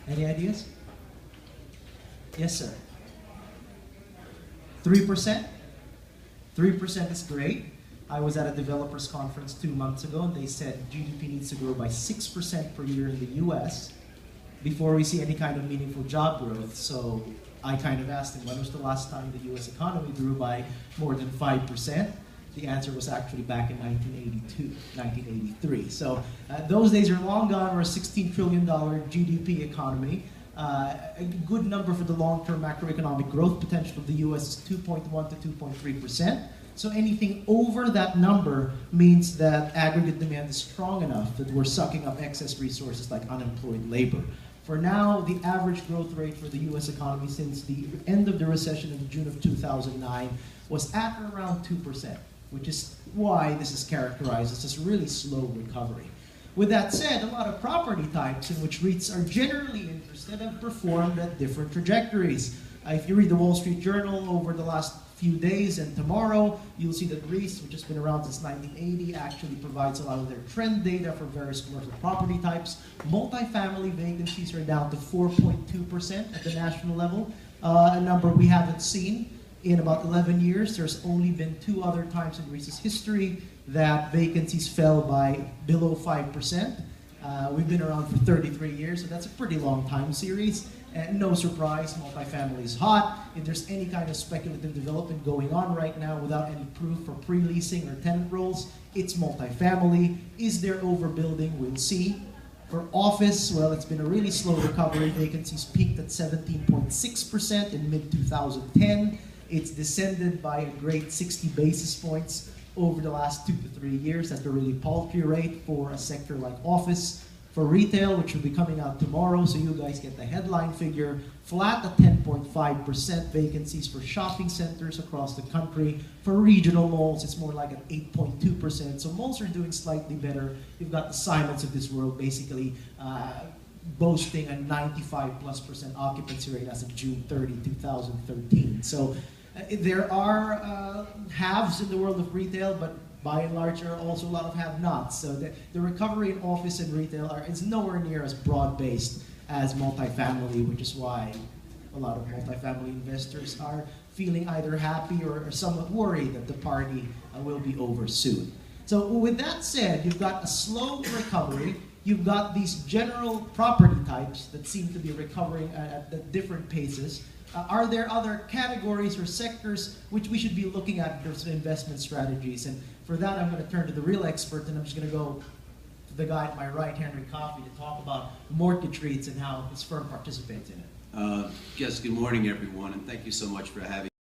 Any ideas? Yes, sir. 3%? 3% is great. I was at a developers conference 2 months ago, and they said GDP needs to grow by 6% per year in the US before we see any kind of meaningful job growth. So I kind of asked him, when was the last time the US economy grew by more than 5%? The answer was actually back in 1982, 1983. So those days are long gone. We're a $16 trillion GDP economy. A good number for the long-term macroeconomic growth potential of the US is 2.1 to 2.3%. So anything over that number means that aggregate demand is strong enough that we're sucking up excess resources like unemployed labor. For now, the average growth rate for the US economy since the end of the recession in June of 2009 was at around 2%, which is why this is characterized as this really slow recovery. With that said, a lot of property types in which REITs are generally interested have performed at different trajectories. If you read the Wall Street Journal over the last few days and tomorrow, you'll see that REIS, which has been around since 1980, actually provides a lot of their trend data for various commercial property types. Multifamily vacancies are down to 4.2% at the national level, a number we haven't seen in about 11 years. There's only been 2 other times in REIS's history that vacancies fell by below 5%. We've been around for 33 years, so that's a pretty long time series. And no surprise, multifamily is hot. If there's any kind of speculative development going on right now without any proof for pre-leasing or tenant rolls, it's multifamily. Is there overbuilding? We'll see. For office, well, it's been a really slow recovery. Vacancies peaked at 17.6% in mid-2010. It's descended by a great 60 basis points over the last 2 to 3 years. That's a really paltry rate for a sector like office. For retail, which will be coming out tomorrow, so you guys get the headline figure, flat at 10.5% vacancies for shopping centers across the country. For regional malls, it's more like at 8.2%. So malls are doing slightly better. You've got the Simons of this world basically boasting a 95+% occupancy rate as of June 30, 2013. So there are haves in the world of retail, but by and large, there are also a lot of have-nots. So the recovery in office and retail is nowhere near as broad-based as multifamily, which is why a lot of multifamily investors are feeling either happy or somewhat worried that the party will be over soon. So with that said, you've got a slow recovery. You've got these general property types that seem to be recovering at different paces. Are there other categories or sectors which we should be looking at in terms of investment strategies? And for that, I'm going to turn to the real expert, and I'm just going to go to the guy at my right, Henry Coffey, to talk about mortgage REITs and how his firm participates in it. Yes, good morning, everyone, and thank you so much for having